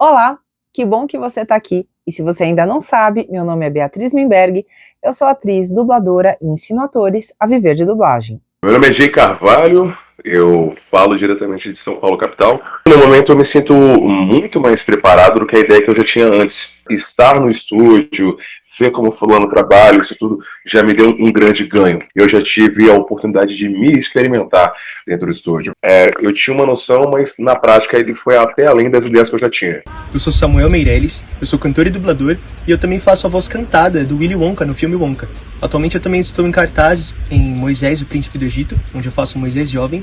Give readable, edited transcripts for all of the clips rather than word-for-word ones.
Olá, que bom que você está aqui. E se você ainda não sabe, meu nome é Beatriz Mimberg, eu sou atriz, dubladora e ensino atores a viver de dublagem. Meu nome é Jay Carvalho, eu falo diretamente de São Paulo, capital. No momento eu me sinto muito mais preparado do que a ideia que eu já tinha antes. Estar no estúdio, ver como fulano trabalha, isso tudo já me deu um grande ganho. Eu já tive a oportunidade de me experimentar dentro do estúdio. Eu tinha uma noção, mas na prática ele foi até além das ideias que eu já tinha. Eu sou Samuel Meirelles, eu sou cantor e dublador e eu também faço a voz cantada do Willy Wonka no filme Wonka. Atualmente eu também estou em cartaz em Moisés, o Príncipe do Egito, onde eu faço Moisés jovem.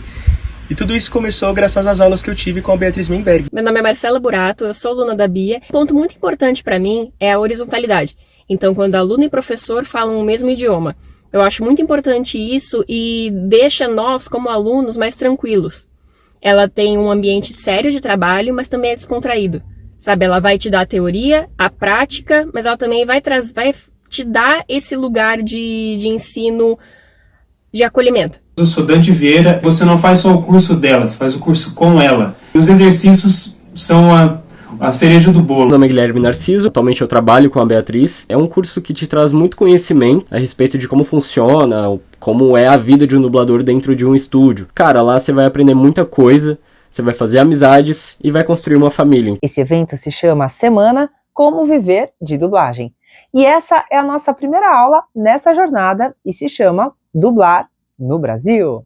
E tudo isso começou graças às aulas que eu tive com a Beatriz Mimberg. Meu nome é Marcela Burato, eu sou aluna da Bia. Um ponto muito importante para mim é a horizontalidade. Então, quando aluno e professor falam o mesmo idioma, eu acho muito importante isso e deixa nós, como alunos, mais tranquilos. Ela tem um ambiente sério de trabalho, mas também é descontraído. Sabe, ela vai te dar a teoria, a prática, mas ela também vai te dar esse lugar de ensino, de acolhimento. Eu sou Dante Vieira, você não faz só o curso dela, você faz o curso com ela. E os exercícios são a cereja do bolo. Meu nome é Guilherme Narciso, atualmente eu trabalho com a Beatriz. É um curso que te traz muito conhecimento a respeito de como funciona, como é a vida de um dublador dentro de um estúdio. Cara, lá você vai aprender muita coisa, você vai fazer amizades e vai construir uma família. Esse evento se chama Semana Como Viver de Dublagem. E essa é a nossa primeira aula nessa jornada e se chama Dublar no Brasil.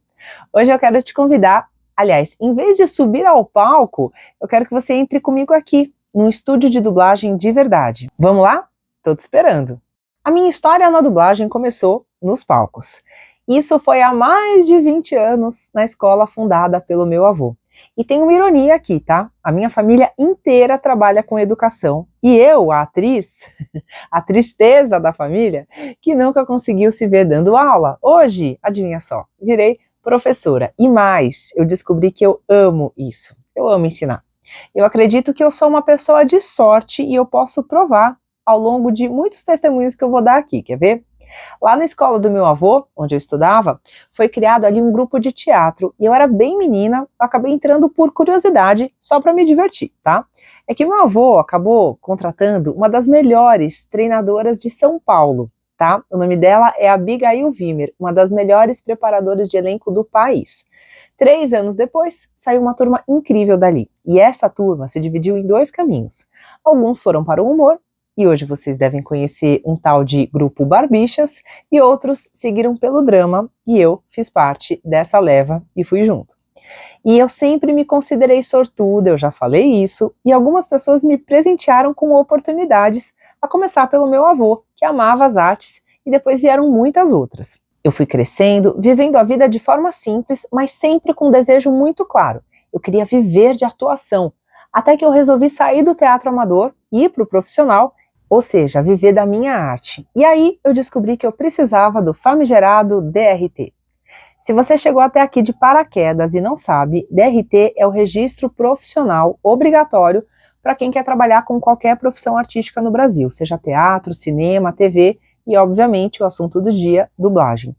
Hoje eu quero te convidar, aliás, em vez de subir ao palco, eu quero que você entre comigo aqui, num estúdio de dublagem de verdade. Vamos lá? Tô te esperando. A minha história na dublagem começou nos palcos. Isso foi há mais de 20 anos na escola fundada pelo meu avô. E tem uma ironia aqui, tá? A minha família inteira trabalha com educação e eu, a atriz, a tristeza da família, que nunca conseguiu se ver dando aula. Hoje, adivinha só, virei professora. E mais, eu descobri que eu amo isso. Eu amo ensinar. Eu acredito que eu sou uma pessoa de sorte e eu posso provar ao longo de muitos testemunhos que eu vou dar aqui, quer ver? Lá na escola do meu avô, onde eu estudava, foi criado ali um grupo de teatro e eu era bem menina, eu acabei entrando por curiosidade, só para me divertir, tá? É que meu avô acabou contratando uma das melhores treinadoras de São Paulo, tá? O nome dela é Abigail Wimmer, uma das melhores preparadoras de elenco do país. 3 anos depois, saiu uma turma incrível dali, e essa turma se dividiu em 2 caminhos. Alguns foram para o humor, e hoje vocês devem conhecer um tal de Grupo Barbixas, e outros seguiram pelo drama, e eu fiz parte dessa leva e fui junto. E eu sempre me considerei sortuda, eu já falei isso, e algumas pessoas me presentearam com oportunidades, a começar pelo meu avô, que amava as artes, e depois vieram muitas outras. Eu fui crescendo, vivendo a vida de forma simples, mas sempre com um desejo muito claro. Eu queria viver de atuação, até que eu resolvi sair do teatro amador e ir para o profissional, ou seja, viver da minha arte. E aí eu descobri que eu precisava do famigerado DRT. Se você chegou até aqui de paraquedas e não sabe, DRT é o registro profissional obrigatório para quem quer trabalhar com qualquer profissão artística no Brasil, seja teatro, cinema, TV e, obviamente, o assunto do dia, dublagem.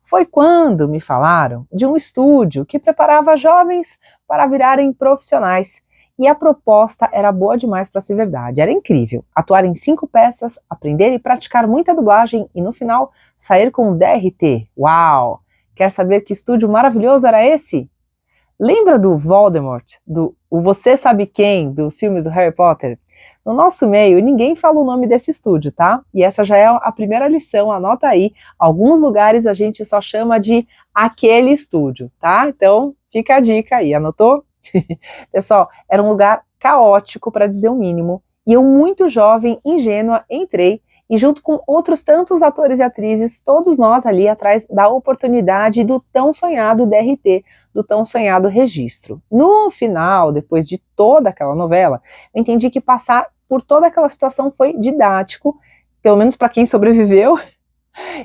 Foi quando me falaram de um estúdio que preparava jovens para virarem profissionais. E a proposta era boa demais para ser verdade, era incrível. Atuar em 5 peças, aprender e praticar muita dublagem e no final sair com um DRT. Uau! Quer saber que estúdio maravilhoso era esse? Lembra do Voldemort, do o Você Sabe Quem, dos filmes do Harry Potter? No nosso meio, ninguém fala o nome desse estúdio, tá? E essa já é a primeira lição, anota aí. Alguns lugares a gente só chama de aquele estúdio, tá? Então, fica a dica aí, anotou? Pessoal, era um lugar caótico, para dizer o mínimo, e eu, muito jovem, ingênua, entrei, e junto com outros tantos atores e atrizes, todos nós ali atrás da oportunidade do tão sonhado DRT, do tão sonhado registro. No final, depois de toda aquela novela, eu entendi que passar por toda aquela situação foi didático, pelo menos para quem sobreviveu,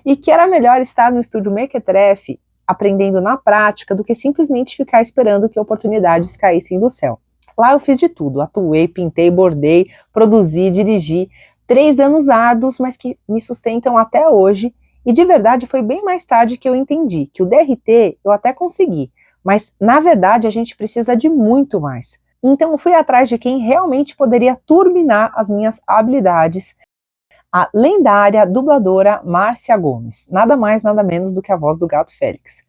e que era melhor estar no estúdio Mequetrefe, aprendendo na prática, do que simplesmente ficar esperando que oportunidades caíssem do céu. Lá eu fiz de tudo, atuei, pintei, bordei, produzi, dirigi, 3 anos árduos, mas que me sustentam até hoje, e de verdade foi bem mais tarde que eu entendi que o DRT eu até consegui, mas na verdade a gente precisa de muito mais. Então eu fui atrás de quem realmente poderia turbinar as minhas habilidades, a lendária dubladora Márcia Gomes, nada mais, nada menos do que a voz do Gato Félix.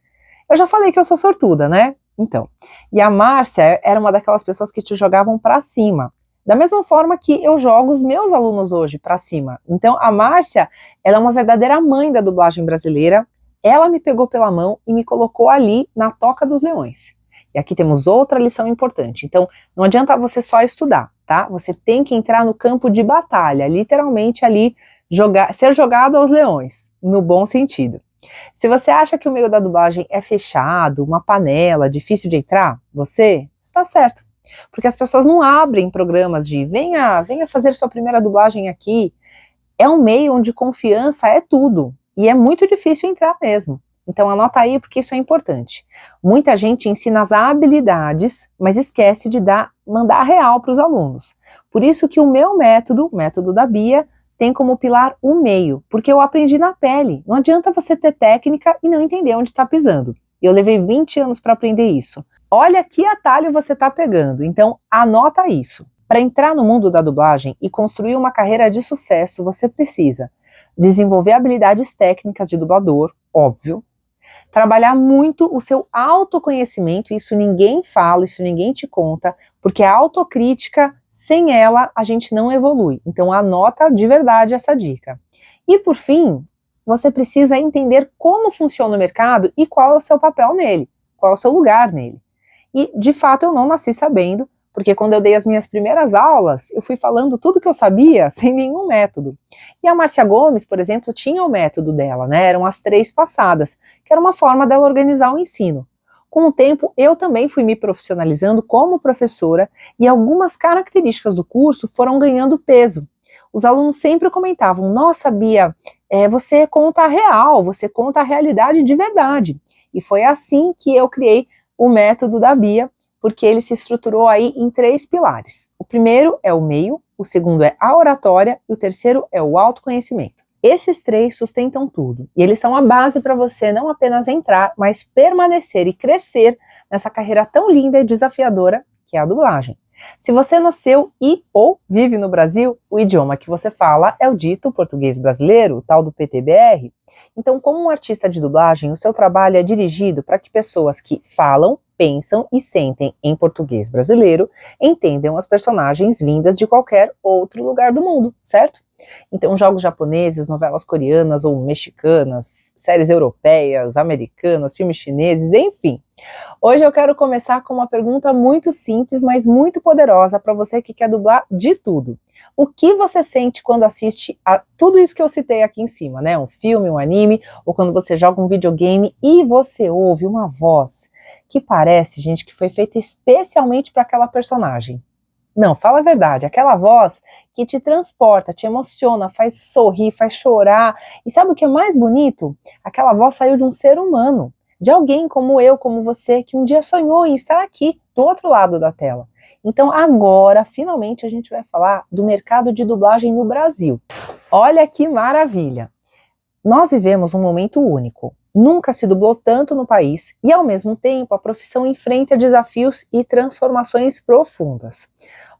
Eu já falei que eu sou sortuda, né? Então, e a Márcia era uma daquelas pessoas que te jogavam pra cima, da mesma forma que eu jogo os meus alunos hoje pra cima. Então, a Márcia, ela é uma verdadeira mãe da dublagem brasileira, ela me pegou pela mão e me colocou ali na Toca dos Leões. E aqui temos outra lição importante. Então, não adianta você só estudar, tá? Você tem que entrar no campo de batalha, literalmente ali, ser jogado aos leões, no bom sentido. Se você acha que o meio da dublagem é fechado, uma panela, difícil de entrar, você está certo. Porque as pessoas não abrem programas de venha fazer sua primeira dublagem aqui. É um meio onde confiança é tudo. E é muito difícil entrar mesmo. Então anota aí porque isso é importante. Muita gente ensina as habilidades, mas esquece de mandar real para os alunos. Por isso que o meu método, o método da Bia, tem como pilar o meio, porque eu aprendi na pele. Não adianta você ter técnica e não entender onde está pisando. Eu levei 20 anos para aprender isso. Olha que atalho você está pegando, então anota isso. Para entrar no mundo da dublagem e construir uma carreira de sucesso, você precisa desenvolver habilidades técnicas de dublador, óbvio, trabalhar muito o seu autoconhecimento, isso ninguém fala, isso ninguém te conta, porque a autocrítica, sem ela, a gente não evolui. Então anota de verdade essa dica. E por fim, você precisa entender como funciona o mercado e qual é o seu papel nele, qual é o seu lugar nele. E, de fato, eu não nasci sabendo, porque quando eu dei as minhas primeiras aulas, eu fui falando tudo que eu sabia, sem nenhum método. E a Márcia Gomes, por exemplo, tinha o método dela, né? Eram as 3 passadas, que era uma forma dela organizar o ensino. Com o tempo, eu também fui me profissionalizando como professora e algumas características do curso foram ganhando peso. Os alunos sempre comentavam, nossa, Bia, você conta a real, você conta a realidade de verdade. E foi assim que eu criei o método da Bia, porque ele se estruturou aí em 3 pilares. O primeiro é o meio, o segundo é a oratória e o terceiro é o autoconhecimento. Esses 3 sustentam tudo, e eles são a base para você não apenas entrar, mas permanecer e crescer nessa carreira tão linda e desafiadora que é a dublagem. Se você nasceu ou vive no Brasil, o idioma que você fala é o dito português brasileiro, o tal do PTBR. Então, como um artista de dublagem, o seu trabalho é dirigido para que pessoas que falam, pensam e sentem em português brasileiro entendam as personagens vindas de qualquer outro lugar do mundo, certo? Então, jogos japoneses, novelas coreanas ou mexicanas, séries europeias, americanas, filmes chineses, enfim. Hoje eu quero começar com uma pergunta muito simples, mas muito poderosa para você que quer dublar de tudo. O que você sente quando assiste a tudo isso que eu citei aqui em cima, né? Um filme, um anime, ou quando você joga um videogame e você ouve uma voz que parece, gente, que foi feita especialmente para aquela personagem. Não, fala a verdade, aquela voz que te transporta, te emociona, faz sorrir, faz chorar. E sabe o que é mais bonito? Aquela voz saiu de um ser humano, de alguém como eu, como você, que um dia sonhou em estar aqui, do outro lado da tela. Então agora, finalmente, a gente vai falar do mercado de dublagem no Brasil. Olha que maravilha! Nós vivemos um momento único. Nunca se dublou tanto no país e, ao mesmo tempo, a profissão enfrenta desafios e transformações profundas.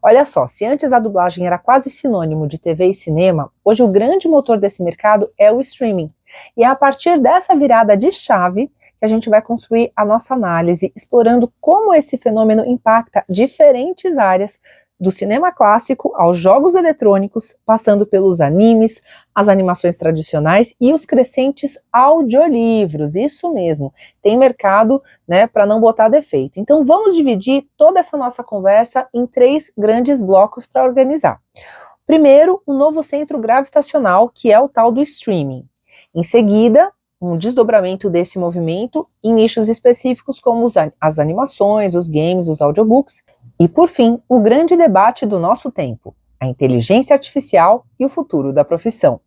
Olha só, se antes a dublagem era quase sinônimo de TV e cinema, hoje o grande motor desse mercado é o streaming. E é a partir dessa virada de chave que a gente vai construir a nossa análise, explorando como esse fenômeno impacta diferentes áreas, do cinema clássico aos jogos eletrônicos, passando pelos animes, as animações tradicionais e os crescentes audiolivros. Isso mesmo, tem mercado, né, para não botar defeito. Então vamos dividir toda essa nossa conversa em 3 grandes blocos para organizar. Primeiro, o novo centro gravitacional, que é o tal do streaming. Em seguida, um desdobramento desse movimento em nichos específicos como as animações, os games, os audiobooks. E, por fim, o grande debate do nosso tempo, a inteligência artificial e o futuro da profissão.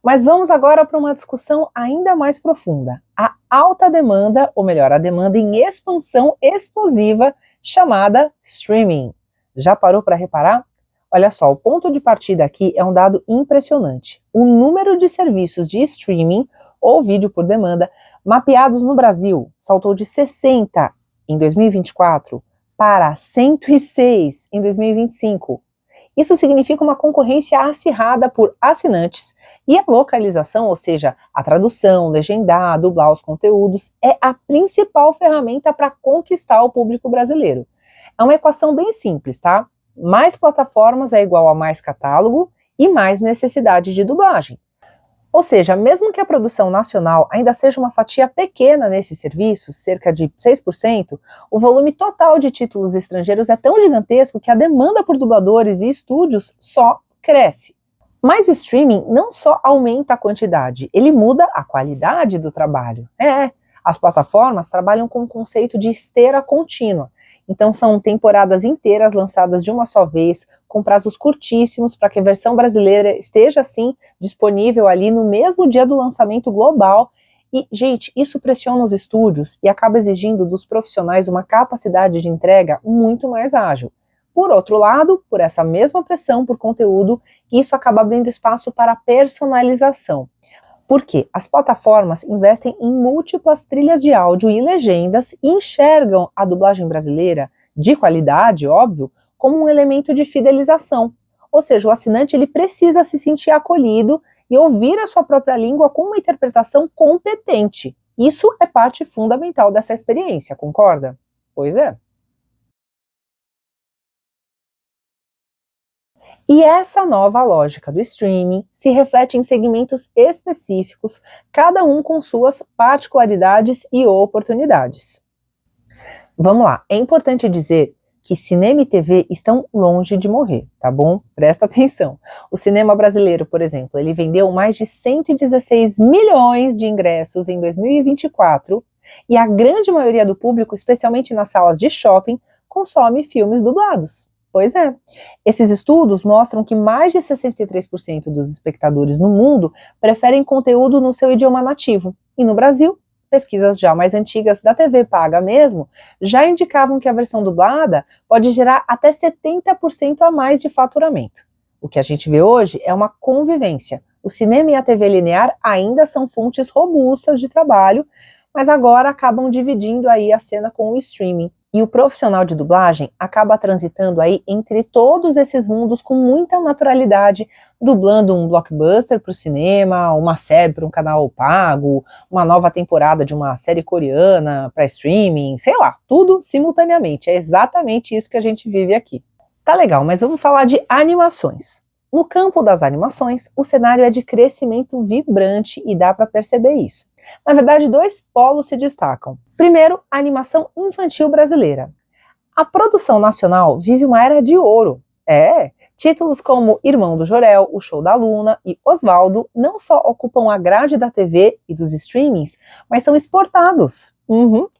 Mas vamos agora para uma discussão ainda mais profunda, a alta demanda, ou melhor, a demanda em expansão explosiva chamada streaming. Já parou para reparar? Olha só, o ponto de partida aqui é um dado impressionante. O número de serviços de streaming ou vídeo por demanda mapeados no Brasil saltou de 60 em 2024 para 106 em 2025. Isso significa uma concorrência acirrada por assinantes e a localização, ou seja, a tradução, legendar, dublar os conteúdos, é a principal ferramenta para conquistar o público brasileiro. É uma equação bem simples, tá? Mais plataformas é igual a mais catálogo e mais necessidade de dublagem. Ou seja, mesmo que a produção nacional ainda seja uma fatia pequena nesses serviços, cerca de 6%, o volume total de títulos estrangeiros é tão gigantesco que a demanda por dubladores e estúdios só cresce. Mas o streaming não só aumenta a quantidade, ele muda a qualidade do trabalho. As plataformas trabalham com o conceito de esteira contínua. Então são temporadas inteiras lançadas de uma só vez, com prazos curtíssimos para que a versão brasileira esteja, assim, disponível ali no mesmo dia do lançamento global. E, gente, isso pressiona os estúdios e acaba exigindo dos profissionais uma capacidade de entrega muito mais ágil. Por outro lado, por essa mesma pressão por conteúdo, isso acaba abrindo espaço para a personalização. Porque as plataformas investem em múltiplas trilhas de áudio e legendas e enxergam a dublagem brasileira, de qualidade, óbvio, como um elemento de fidelização. Ou seja, o assinante ele precisa se sentir acolhido e ouvir a sua própria língua com uma interpretação competente. Isso é parte fundamental dessa experiência, concorda? Pois é. E essa nova lógica do streaming se reflete em segmentos específicos, cada um com suas particularidades e oportunidades. Vamos lá, é importante dizer que cinema e TV estão longe de morrer, tá bom? Presta atenção. O cinema brasileiro, por exemplo, ele vendeu mais de 116 milhões de ingressos em 2024 e a grande maioria do público, especialmente nas salas de shopping, consome filmes dublados. Pois é. Esses estudos mostram que mais de 63% dos espectadores no mundo preferem conteúdo no seu idioma nativo. E no Brasil, pesquisas já mais antigas da TV paga mesmo, já indicavam que a versão dublada pode gerar até 70% a mais de faturamento. O que a gente vê hoje é uma convivência. O cinema e a TV linear ainda são fontes robustas de trabalho, mas agora acabam dividindo aí a cena com o streaming. E o profissional de dublagem acaba transitando aí entre todos esses mundos com muita naturalidade, dublando um blockbuster para o cinema, uma série para um canal pago, uma nova temporada de uma série coreana para streaming, sei lá, tudo simultaneamente. É exatamente isso que a gente vive aqui. Tá legal, mas vamos falar de animações. No campo das animações, o cenário é de crescimento vibrante e dá para perceber isso. Na verdade, dois polos se destacam. Primeiro, a animação infantil brasileira. A produção nacional vive uma era de ouro. Títulos como Irmão do Jorel, O Show da Luna e Osvaldo não só ocupam a grade da TV e dos streamings, mas são exportados.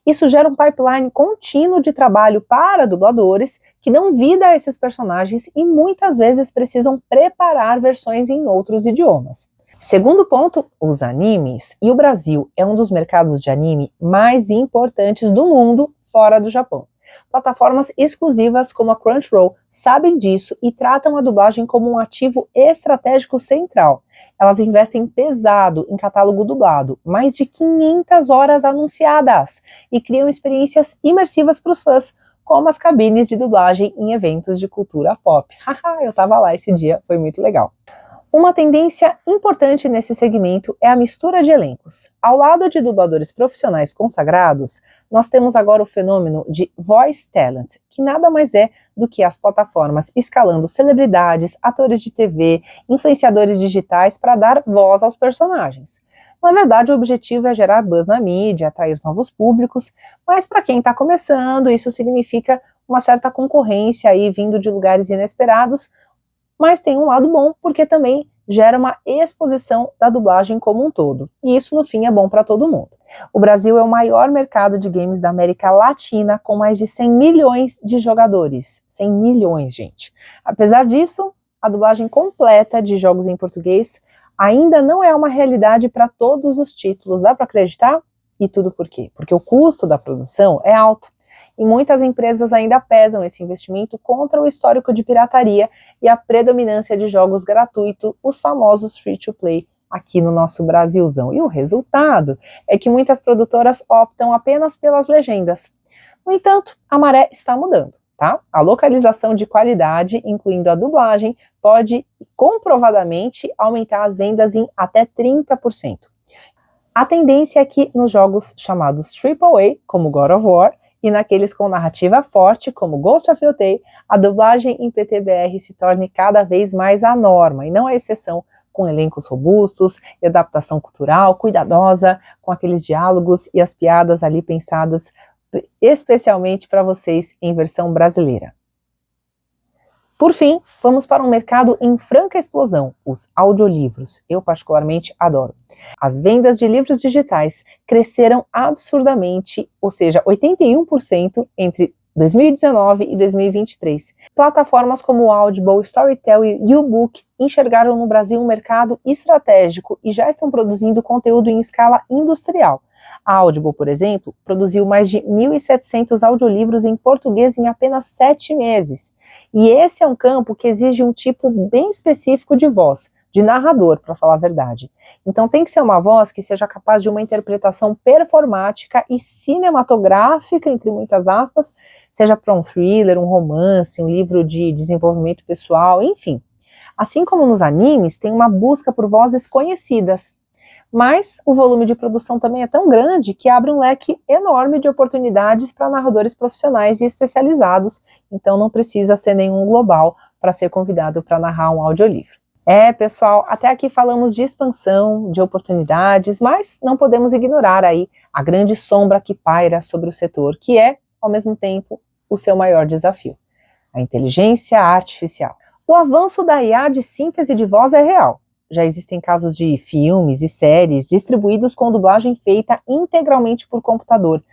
Isso gera um pipeline contínuo de trabalho para dubladores que dão vida a esses personagens e muitas vezes precisam preparar versões em outros idiomas. Segundo ponto, os animes. E o Brasil é um dos mercados de anime mais importantes do mundo fora do Japão. Plataformas exclusivas como a Crunchyroll sabem disso e tratam a dublagem como um ativo estratégico central. Elas investem pesado em catálogo dublado, mais de 500 horas anunciadas, e criam experiências imersivas para os fãs, como as cabines de dublagem em eventos de cultura pop. Haha, eu tava lá esse dia, foi muito legal. Uma tendência importante nesse segmento é a mistura de elencos. Ao lado de dubladores profissionais consagrados, nós temos agora o fenômeno de voice talent, que nada mais é do que as plataformas escalando celebridades, atores de TV, influenciadores digitais para dar voz aos personagens. Na verdade, o objetivo é gerar buzz na mídia, atrair novos públicos, mas para quem está começando, isso significa uma certa concorrência aí vindo de lugares inesperados, mas tem um lado bom, porque também gera uma exposição da dublagem como um todo. E isso, no fim, é bom para todo mundo. O Brasil é o maior mercado de games da América Latina, com mais de 100 milhões de jogadores. 100 milhões, gente. Apesar disso, a dublagem completa de jogos em português ainda não é uma realidade para todos os títulos. Dá para acreditar? E tudo por quê? Porque o custo da produção é alto. E muitas empresas ainda pesam esse investimento contra o histórico de pirataria e a predominância de jogos gratuitos, os famosos free-to-play aqui no nosso Brasilzão. E o resultado é que muitas produtoras optam apenas pelas legendas. No entanto, a maré está mudando, tá? A localização de qualidade, incluindo a dublagem, pode comprovadamente aumentar as vendas em até 30%. A tendência é que nos jogos chamados AAA, como God of War, e naqueles com narrativa forte, como Ghost of Yotei, a dublagem em PTBR se torne cada vez mais a norma, e não a exceção, com elencos robustos e adaptação cultural cuidadosa, com aqueles diálogos e as piadas ali pensadas especialmente para vocês em versão brasileira. Por fim, vamos para um mercado em franca explosão, os audiolivros. Eu particularmente adoro. As vendas de livros digitais cresceram absurdamente, ou seja, 81% entre 2019 e 2023. Plataformas como o Audible, Storytel e YouBook enxergaram no Brasil um mercado estratégico e já estão produzindo conteúdo em escala industrial. A Audible, por exemplo, produziu mais de 1.700 audiolivros em português em apenas 7 meses. E esse é um campo que exige um tipo bem específico de voz, de narrador, para falar a verdade. Então tem que ser uma voz que seja capaz de uma interpretação performática e cinematográfica, entre muitas aspas, seja para um thriller, um romance, um livro de desenvolvimento pessoal, enfim. Assim como nos animes, tem uma busca por vozes conhecidas. Mas o volume de produção também é tão grande que abre um leque enorme de oportunidades para narradores profissionais e especializados, então não precisa ser nenhum global para ser convidado para narrar um audiolivro. Pessoal, até aqui falamos de expansão, de oportunidades, mas não podemos ignorar aí a grande sombra que paira sobre o setor, que é, ao mesmo tempo, o seu maior desafio: a inteligência artificial. O avanço da IA de síntese de voz é real. Já existem casos de filmes e séries distribuídos com dublagem feita integralmente por computador,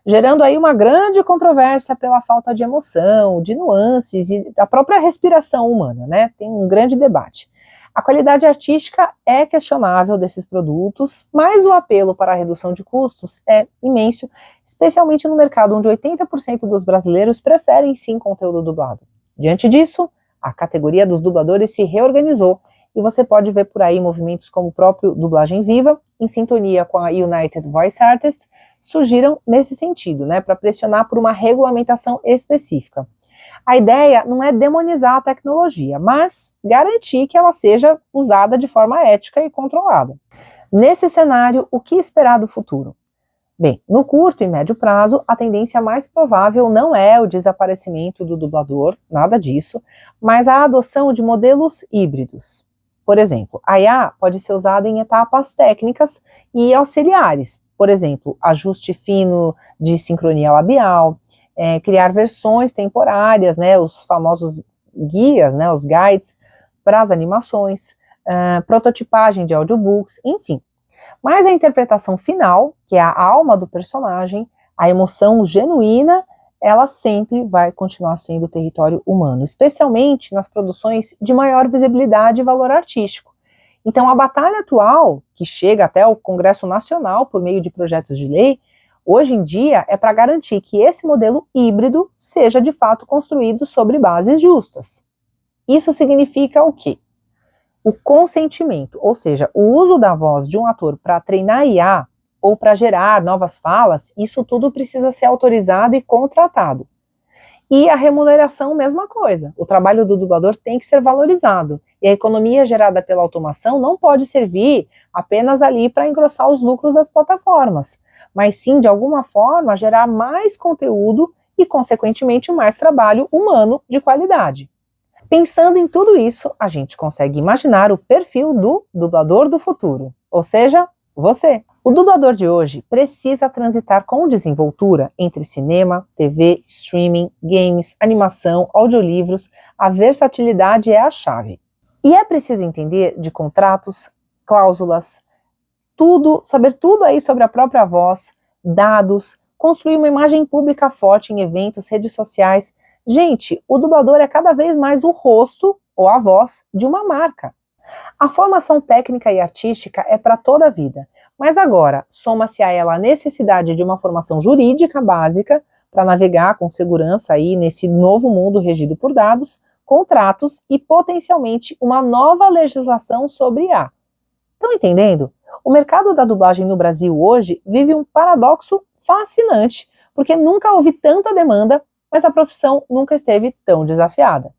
gerando aí uma grande controvérsia pela falta de emoção, de nuances e da própria respiração humana, né? Tem um grande debate. A qualidade artística é questionável desses produtos, mas o apelo para a redução de custos é imenso, especialmente no mercado onde 80% dos brasileiros preferem sim conteúdo dublado. Diante disso, a categoria dos dubladores se reorganizou e você pode ver por aí movimentos como o próprio Dublagem Viva, em sintonia com a United Voice Artists, surgiram nesse sentido, né, para pressionar por uma regulamentação específica. A ideia não é demonizar a tecnologia, mas garantir que ela seja usada de forma ética e controlada. Nesse cenário, o que esperar do futuro? Bem, no curto e médio prazo, a tendência mais provável não é o desaparecimento do dublador, nada disso, mas a adoção de modelos híbridos. Por exemplo, a IA pode ser usada em etapas técnicas e auxiliares, por exemplo, ajuste fino de sincronia labial, criar versões temporárias, né, os famosos guias, né, os guides para as animações, prototipagem de audiobooks, enfim. Mas a interpretação final, que é a alma do personagem, a emoção genuína, ela sempre vai continuar sendo território humano, especialmente nas produções de maior visibilidade e valor artístico. Então, a batalha atual, que chega até o Congresso Nacional por meio de projetos de lei, hoje em dia é para garantir que esse modelo híbrido seja de fato construído sobre bases justas. Isso significa o quê? O consentimento, ou seja, o uso da voz de um ator para treinar IA ou para gerar novas falas, isso tudo precisa ser autorizado e contratado. E a remuneração, mesma coisa. O trabalho do dublador tem que ser valorizado. E a economia gerada pela automação não pode servir apenas ali para engrossar os lucros das plataformas, mas sim, de alguma forma, gerar mais conteúdo e, consequentemente, mais trabalho humano de qualidade. Pensando em tudo isso, a gente consegue imaginar o perfil do dublador do futuro, ou seja, você. O dublador de hoje precisa transitar com desenvoltura entre cinema, TV, streaming, games, animação, audiolivros. A versatilidade é a chave. E é preciso entender de contratos, cláusulas, tudo, saber tudo aí sobre a própria voz, dados, construir uma imagem pública forte em eventos, redes sociais. Gente, o dublador é cada vez mais o rosto ou a voz de uma marca. A formação técnica e artística é para toda a vida. Mas agora, soma-se a ela a necessidade de uma formação jurídica básica para navegar com segurança aí nesse novo mundo regido por dados, contratos e potencialmente uma nova legislação sobre IA. Estão entendendo? O mercado da dublagem no Brasil hoje vive um paradoxo fascinante, porque nunca houve tanta demanda, mas a profissão nunca esteve tão desafiada.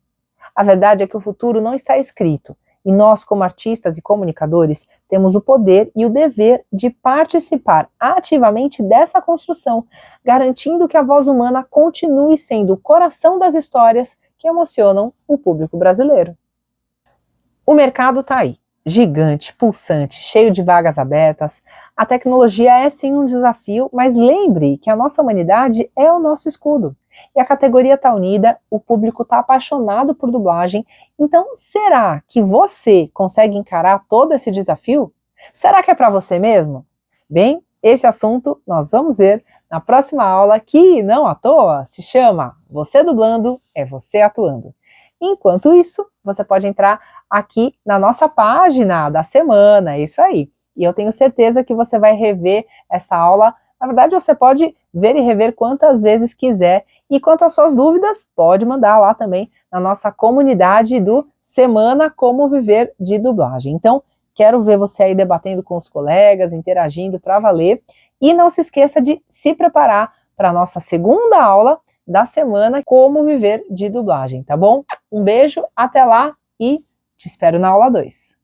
A verdade é que o futuro não está escrito, e nós, como artistas e comunicadores, temos o poder e o dever de participar ativamente dessa construção, garantindo que a voz humana continue sendo o coração das histórias que emocionam o público brasileiro. O mercado está aí, gigante, pulsante, cheio de vagas abertas. A tecnologia é sim um desafio, mas lembre que a nossa humanidade é o nosso escudo. E a categoria está unida, o público está apaixonado por dublagem. Então, será que você consegue encarar todo esse desafio? Será que é para você mesmo? Bem, esse assunto nós vamos ver na próxima aula, que, não à toa, se chama Você Dublando é Você Atuando. Enquanto isso, você pode entrar aqui na nossa página da semana, é isso aí. E eu tenho certeza que você vai rever essa aula. Na verdade, você pode ver e rever quantas vezes quiser. E quanto às suas dúvidas, pode mandar lá também na nossa comunidade do Semana Como Viver de Dublagem. Então, quero ver você aí debatendo com os colegas, interagindo para valer. E não se esqueça de se preparar para a nossa segunda aula da semana Como Viver de Dublagem, tá bom? Um beijo, até lá e te espero na aula 2.